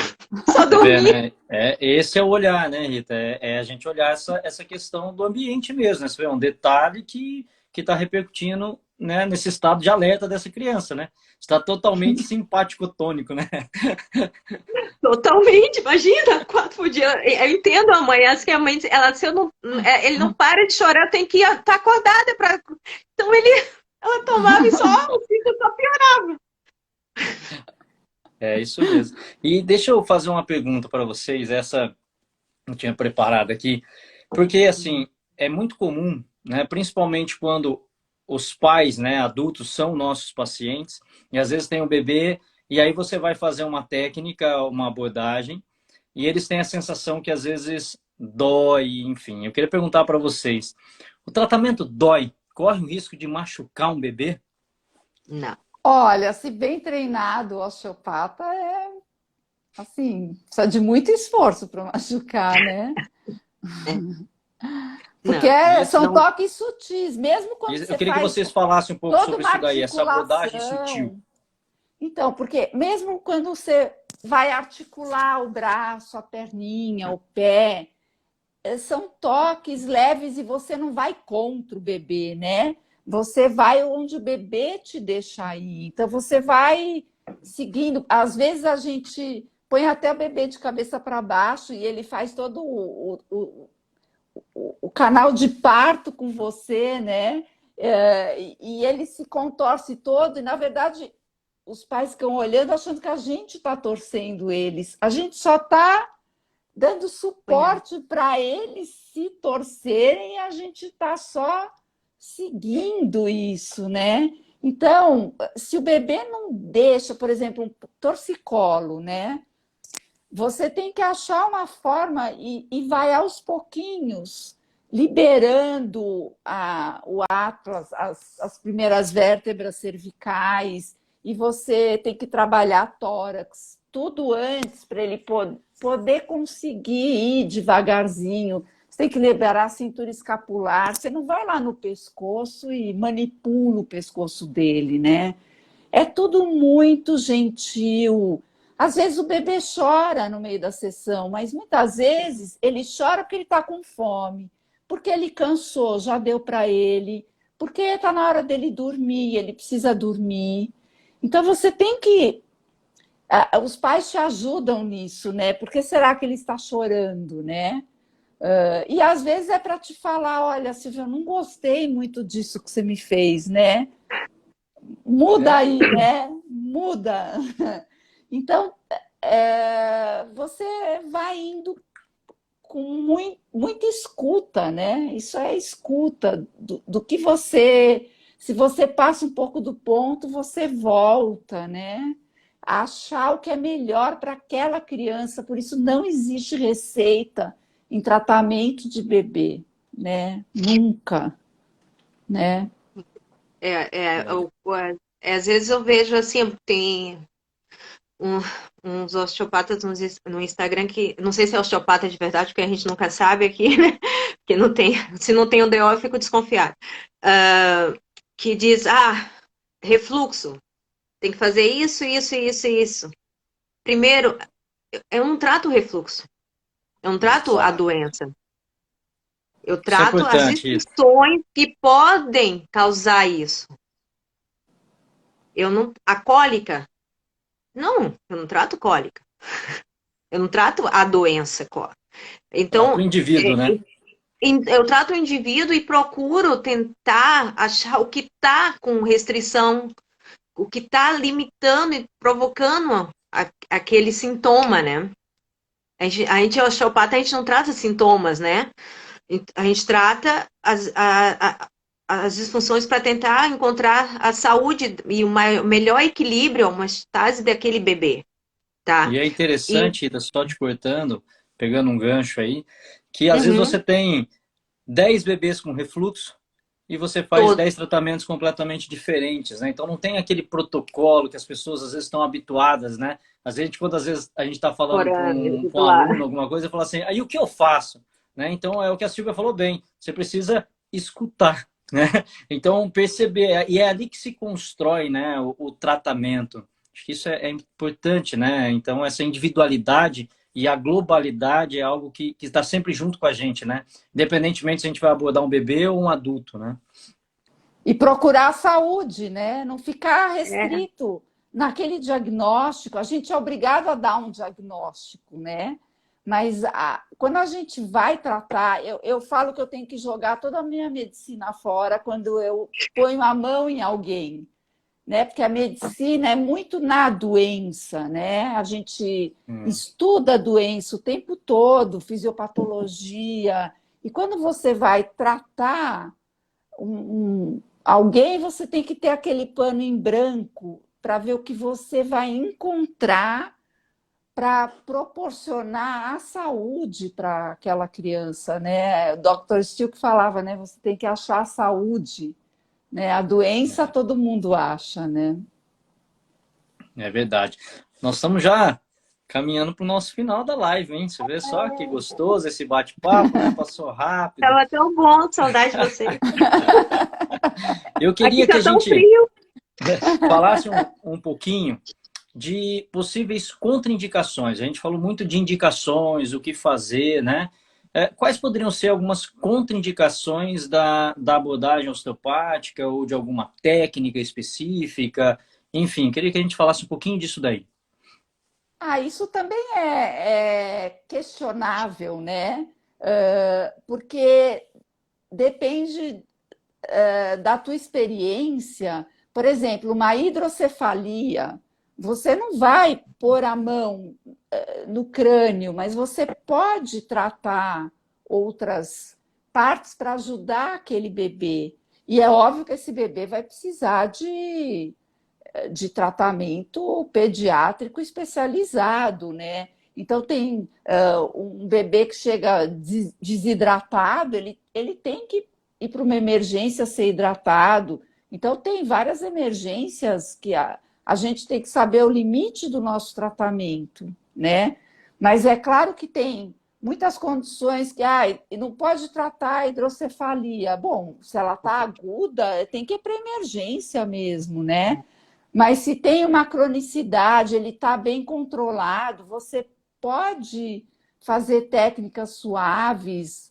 Só dormia. Né? Esse é o olhar, né, Rita? É a gente olhar essa questão do ambiente mesmo, né? Isso é um detalhe que está repercutindo, né, nesse estado de alerta dessa criança, né? Está totalmente simpático-tônico, né? Totalmente, imagina, 4 por dia. Eu entendo a mãe, acho que a mãe, ele não para de chorar, eu tenho que estar acordada para. Então ela tomava e só o filho só piorava. É isso mesmo. E deixa eu fazer uma pergunta para vocês, essa eu tinha preparado aqui, porque assim, é muito comum, né, principalmente quando os pais, né, adultos são nossos pacientes, e às vezes tem um bebê, e aí você vai fazer uma técnica, uma abordagem, e eles têm a sensação que às vezes dói, enfim. Eu queria perguntar para vocês, o tratamento dói? Corre o risco de machucar um bebê? Não. Olha, se bem treinado, o osteopata assim, precisa de muito esforço para machucar, né? Porque são toques sutis, mesmo quando você Eu queria faz que vocês falassem um pouco sobre isso daí, essa abordagem sutil. Então, porque mesmo quando você vai articular o braço, a perninha, o pé, são toques leves e você não vai contra o bebê, né? Você vai onde o bebê te deixa ir. Então, você vai seguindo. Às vezes, a gente põe até o bebê de cabeça para baixo e ele faz todo o canal de parto com você, né? E ele se contorce todo. E, na verdade, os pais ficam olhando achando que a gente está torcendo eles. A gente só está dando suporte para eles se torcerem e a gente está só seguindo isso, né? Então, se o bebê não deixa, por exemplo, um torcicolo, né? Você tem que achar uma forma e vai aos pouquinhos liberando o ato, as primeiras vértebras cervicais, e você tem que trabalhar tórax, tudo antes para ele poder conseguir ir devagarzinho. Você tem que liberar a cintura escapular, você não vai lá no pescoço e manipula o pescoço dele, né? É tudo muito gentil. Às vezes o bebê chora no meio da sessão, mas muitas vezes ele chora porque ele está com fome, porque ele cansou, já deu para ele, porque está na hora dele dormir, ele precisa dormir. Então você tem que... Os pais te ajudam nisso, né? Por que será que ele está chorando, né? E às vezes é para te falar, olha, Silvia, eu não gostei muito disso que você me fez, né? Muda aí, né? Muda. Então, você vai indo com muita escuta, né? Isso é escuta do que você... Se você passa um pouco do ponto, você volta, né? A achar o que é melhor para aquela criança. Por isso, não existe receita em tratamento de bebê, né? Nunca, né? Às vezes eu vejo assim, tem um- uns osteopatas no Instagram que, não sei se é osteopata de verdade, porque a gente nunca sabe aqui, né? Porque não tem, se não tem o DO, eu fico desconfiado. Que diz, refluxo, tem que fazer isso, isso, isso e isso. Primeiro, eu não trato o refluxo, eu não trato a Exato. doença. Eu Isso é trato as importante, isso. disfunções que podem causar isso. Eu não, a cólica, não, eu não trato cólica. Eu não trato a doença cólica. Trata o Então, indivíduo, né? eu trato o indivíduo e procuro tentar achar o que está com restrição, o que está limitando e provocando aquele sintoma, né? A gente é osteopata, a gente não trata sintomas, né? A gente trata as disfunções para tentar encontrar a saúde e o melhor equilíbrio, a homeostase daquele bebê, tá? E é E, interessante, Ida, só te cortando, pegando um gancho aí, que às vezes uhum, você tem 10 bebês com refluxo e você faz todo 10 tratamentos completamente diferentes, né? Então não tem aquele protocolo que as pessoas às vezes estão habituadas, né? Às vezes a gente está falando para um aluno lá. alguma coisa, fala assim, aí o que eu faço? Né? Então é o que a Silvia falou bem, você precisa escutar, né? Então perceber, e é ali que se constrói, né, o tratamento. Acho que isso é importante, né? Então essa individualidade e a globalidade é algo que está sempre junto com a gente, né? Independentemente se a gente vai abordar um bebê ou um adulto, né? E procurar a saúde, né? Não ficar É, restrito naquele diagnóstico. A gente é obrigado a dar um diagnóstico, né? Mas quando a gente vai tratar, eu falo que eu tenho que jogar toda a minha medicina fora quando eu ponho a mão em alguém, né? Porque a medicina é muito na doença, né? A gente Hum. estuda a doença o tempo todo, fisiopatologia, e quando você vai tratar alguém, você tem que ter aquele pano em branco para ver o que você vai encontrar para proporcionar a saúde para aquela criança, né? O Dr. Steele que falava, né? Você tem que achar a saúde, né? A doença todo mundo acha, né? É verdade. Nós estamos já caminhando para o nosso final da live, hein? Você vê só que gostoso esse bate-papo, né? Passou rápido. tava tão bom, saudade de você. Eu Aqui queria que tá a tão gente frio. falasse um pouquinho de possíveis contraindicações. A gente falou muito de indicações, o que fazer, né? Quais poderiam ser algumas contraindicações da abordagem osteopática ou de alguma técnica específica? Enfim, queria que a gente falasse um pouquinho disso daí. Isso também é questionável, né? Porque depende da tua experiência. Por exemplo, uma hidrocefalia, você não vai pôr a mão no crânio, mas você pode tratar outras partes para ajudar aquele bebê. E é óbvio que esse bebê vai precisar de tratamento pediátrico especializado, né? Então, tem um bebê que chega desidratado, ele tem que ir para uma emergência ser hidratado. Então, tem várias emergências que a gente tem que saber o limite do nosso tratamento, né? Mas é claro que tem muitas condições que não pode tratar a hidrocefalia. Bom, se ela está aguda, tem que ir para emergência mesmo, né? Mas se tem uma cronicidade, ele está bem controlado, você pode fazer técnicas suaves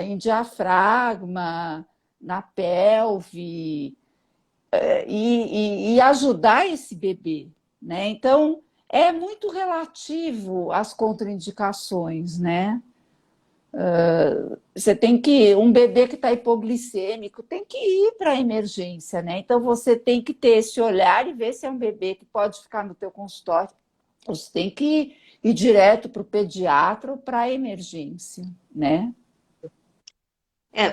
em diafragma, na pelve, e ajudar esse bebê, né? Então, é muito relativo às contraindicações, né? Você tem que, um bebê que está hipoglicêmico tem que ir para a emergência, né? Então você tem que ter esse olhar e ver se é um bebê que pode ficar no teu consultório. Você tem que ir direto para o pediatra ou para a emergência, né?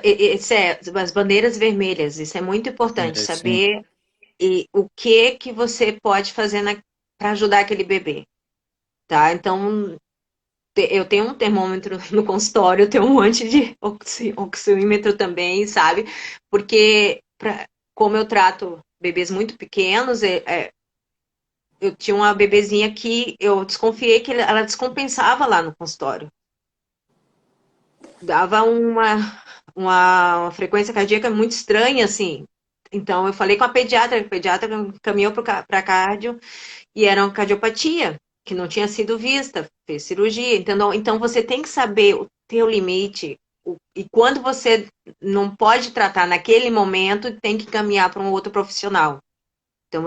Isso as bandeiras vermelhas, isso é muito importante, Sim. saber o que você pode fazer para ajudar aquele bebê, tá? Então, eu tenho um termômetro no consultório, eu tenho um monte de oxímetro também, sabe? Porque como eu trato bebês muito pequenos, eu tinha uma bebezinha que eu desconfiei que ela descompensava lá no consultório. Dava uma frequência cardíaca muito estranha, assim. Então, eu falei com a pediatra caminhou para cardio, e era uma cardiopatia, que não tinha sido vista, fez cirurgia. Então você tem que saber o teu limite, e quando você não pode tratar naquele momento, tem que caminhar para um outro profissional. Então,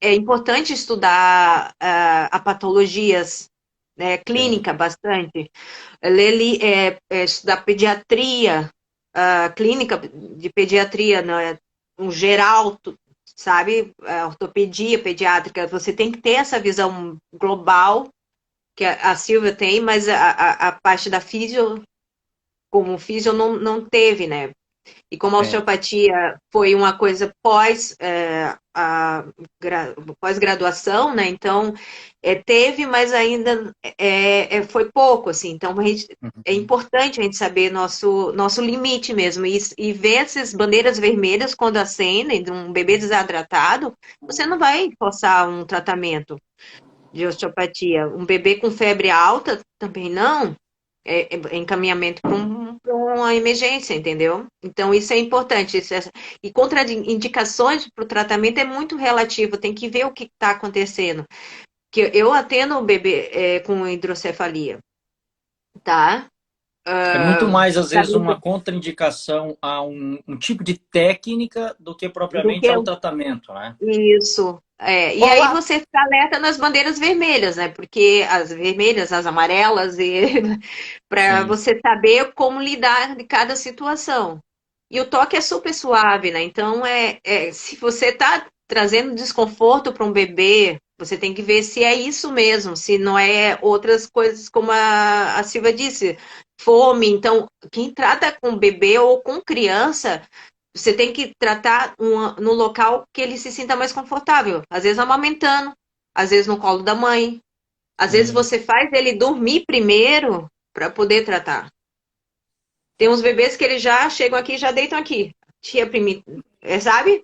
é importante estudar a patologias, né, clínica bastante, estudar pediatria, clínica de pediatria, né, um geral, sabe, ortopedia pediátrica, você tem que ter essa visão global, que a Silvia tem, mas a parte da físio, como físio, não teve, né? E como a osteopatia foi uma coisa pós-graduação, né? Então, teve, mas ainda foi pouco, assim. Então, é importante a gente saber nosso limite mesmo. E ver essas bandeiras vermelhas quando acendem de um bebê desidratado, você não vai forçar um tratamento de osteopatia. Um bebê com febre alta, também não. É encaminhamento para uma emergência, entendeu? Então, isso é importante. E contraindicações para o tratamento é muito relativo, tem que ver o que está acontecendo. Que eu atendo o bebê com hidrocefalia, tá? É muito mais, às vezes, uma contraindicação a um tipo de técnica do que propriamente ao tratamento, né? Isso. E aí você fica alerta nas bandeiras vermelhas, né? Porque as vermelhas, as amarelas, para você saber como lidar de cada situação. E o toque é super suave, né? Então, se você está trazendo desconforto para um bebê, você tem que ver se é isso mesmo, se não é outras coisas, como a Silvia disse, fome. Então, quem trata com bebê ou com criança, você tem que tratar no local que ele se sinta mais confortável. Às vezes amamentando, às vezes no colo da mãe. Às vezes você faz ele dormir primeiro para poder tratar. Tem uns bebês que eles já chegam aqui e já deitam aqui. Tia sabe?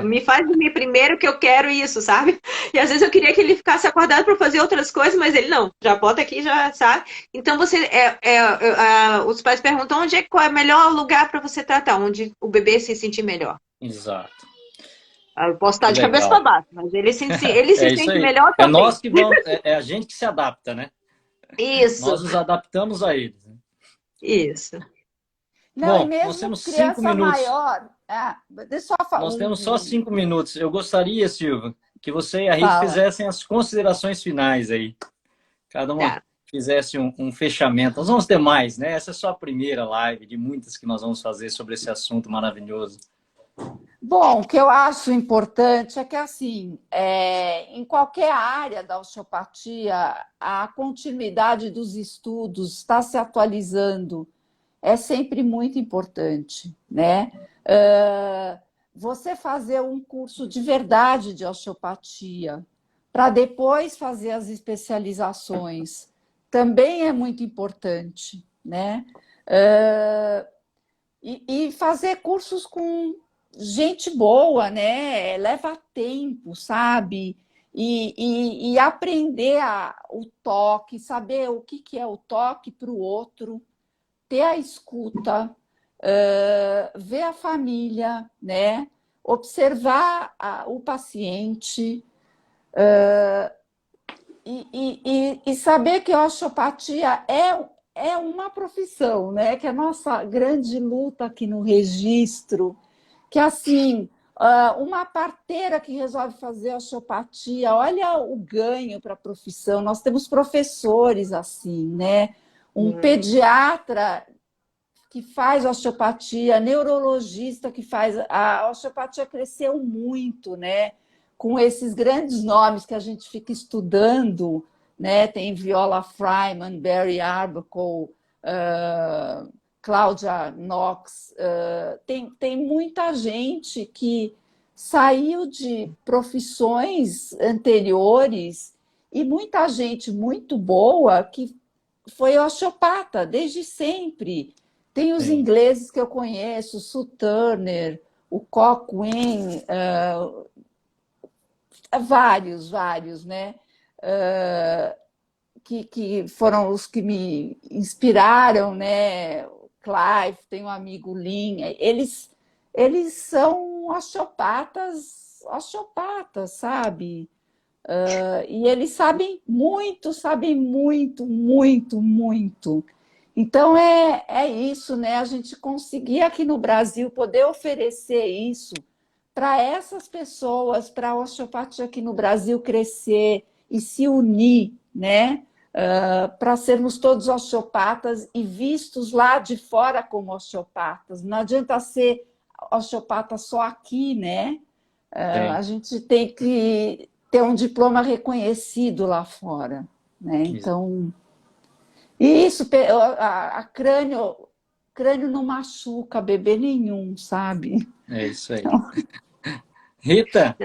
Me faz dormir primeiro que eu quero isso, sabe? E às vezes eu queria que ele ficasse acordado para fazer outras coisas, mas ele não. Já bota aqui, já sabe. Então os pais perguntam qual é o melhor lugar para você tratar, onde o bebê se sentir melhor. Exato. Eu posso estar de cabeça para baixo, mas ele se sente melhor também. É nós que vamos, é a gente que se adapta, né? Isso. Nós nos adaptamos a eles. Né? Isso. Não, bom, e mesmo nós temos criança 5 minutos. Maior, deixa eu falar. Nós temos só 5 minutos. Eu gostaria, Silvia, que você e a Rita fizessem as considerações finais aí. Cada uma fizesse um fechamento. Nós vamos ter mais, né? Essa é só a primeira live de muitas que nós vamos fazer sobre esse assunto maravilhoso. Bom, o que eu acho importante é que, assim, em qualquer área da osteopatia, a continuidade dos estudos está se atualizando. É sempre muito importante, né? Você fazer um curso de verdade de osteopatia, para depois fazer as especializações, também é muito importante, né? E fazer cursos com gente boa, né? Leva tempo, sabe? E aprender o toque, saber o que é o toque para o outro, ter a escuta, ver a família, né? Observar o paciente e saber que a osteopatia é uma profissão, né? Que é a nossa grande luta aqui no registro, que assim, uma parteira que resolve fazer osteopatia, olha o ganho para a profissão. Nós temos professores assim, né? Um pediatra que faz osteopatia, neurologista que faz... A osteopatia cresceu muito, né? Com esses grandes nomes que a gente fica estudando, né? Tem Viola Fryman, Barry Arbuckle, Cláudia Knox, tem muita gente que saiu de profissões anteriores e muita gente muito boa que foi osteopata desde sempre. Tem os ingleses que eu conheço, Sue Turner, o Cochrane, vários, né? Que foram os que me inspiraram, né? O Clive, tem um amigo Lin, eles são osteopatas, sabe? E eles sabem muito, muito, muito. Então é isso, né? A gente conseguir aqui no Brasil poder oferecer isso para essas pessoas, para a osteopatia aqui no Brasil crescer e se unir, né? Para sermos todos osteopatas e vistos lá de fora como osteopatas. Não adianta ser osteopata só aqui, né? A gente tem que ter um diploma reconhecido lá fora, né? Então, e isso, a crânio não machuca bebê nenhum, sabe? É isso aí. Então... Rita?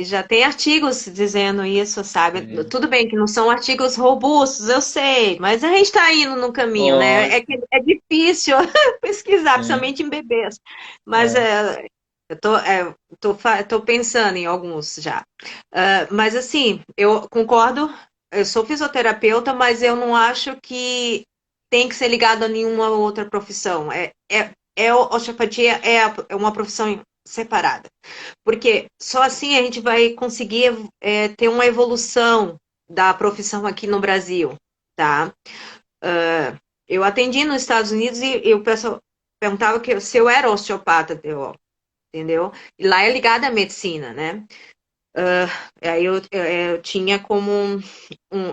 Já tem artigos dizendo isso, sabe? Tudo bem que não são artigos robustos, eu sei, mas a gente está indo no caminho, né? É difícil pesquisar, principalmente em bebês. Mas eu tô pensando em alguns já. Mas assim, eu concordo, eu sou fisioterapeuta, mas eu não acho que tem que ser ligado a nenhuma outra profissão. Osteopatia é uma profissão separada. Porque só assim a gente vai conseguir ter uma evolução da profissão aqui no Brasil, tá? Eu atendi nos Estados Unidos e o pessoal perguntava se eu era osteopata, entendeu? E lá é ligada à medicina, né? Aí eu tinha como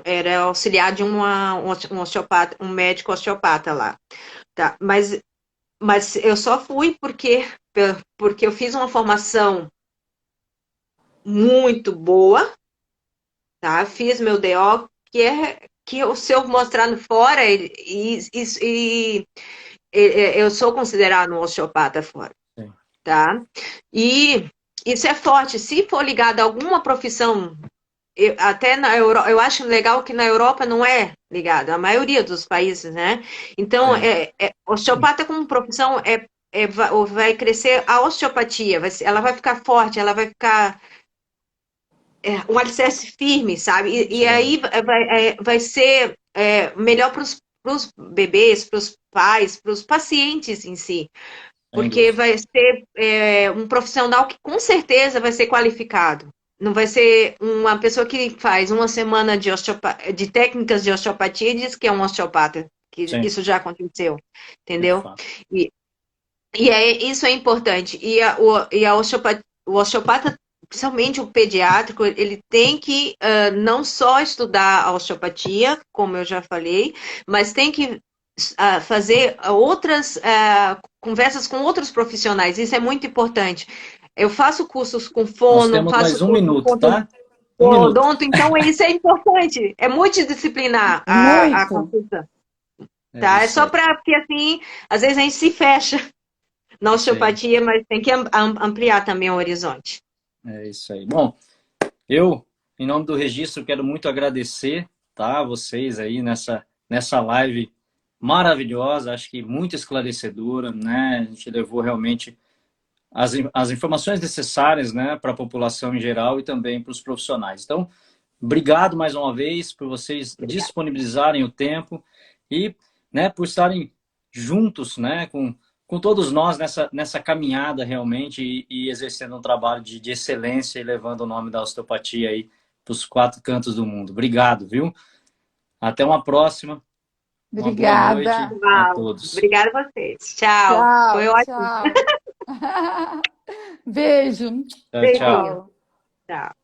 era auxiliar de um osteopata, um médico osteopata lá, tá? Mas eu só fui porque eu fiz uma formação muito boa, tá? Fiz meu DO, se eu mostrar no fora, eu sou considerado um osteopata fora, tá? E isso é forte. Se for ligado a alguma profissão, até na Europa, eu acho legal que na Europa não é ligado, a maioria dos países, né? Então, osteopata como profissão vai crescer a osteopatia, ela vai ficar forte, ela vai ficar um alicerce firme, sabe? E aí vai ser melhor para os bebês, para os pais, para os pacientes em si. Porque vai ser um profissional que com certeza vai ser qualificado. Não vai ser uma pessoa que faz uma semana de técnicas de osteopatia e diz que é um osteopata. Que isso já aconteceu, entendeu? Isso é importante. O osteopata, principalmente o pediátrico, ele tem que não só estudar a osteopatia, como eu já falei, mas tem que fazer outras conversas com outros profissionais. Isso é muito importante. Eu faço cursos com fono, nós temos faço mais um minuto, tá? odonto, então isso é importante. É multidisciplinar a consulta. Tá? É só para que assim, às vezes a gente se fecha na osteopatia, mas tem que ampliar também o horizonte. É isso aí. Bom, eu, em nome do registro, quero muito agradecer, tá, vocês aí nessa live maravilhosa, acho que muito esclarecedora, né? A gente levou realmente as informações necessárias, né, para a população em geral e também para os profissionais. Então, obrigado mais uma vez por vocês disponibilizarem o tempo e, né, por estarem juntos, né, com todos nós nessa caminhada realmente e exercendo um trabalho de excelência e levando o nome da osteopatia aí para os 4 cantos do mundo. Obrigado, viu? Até uma próxima. Obrigada. Uma boa noite a todos. Obrigada a vocês. Tchau. Foi ótimo. Tchau. Beijo. Tchau. Tchau.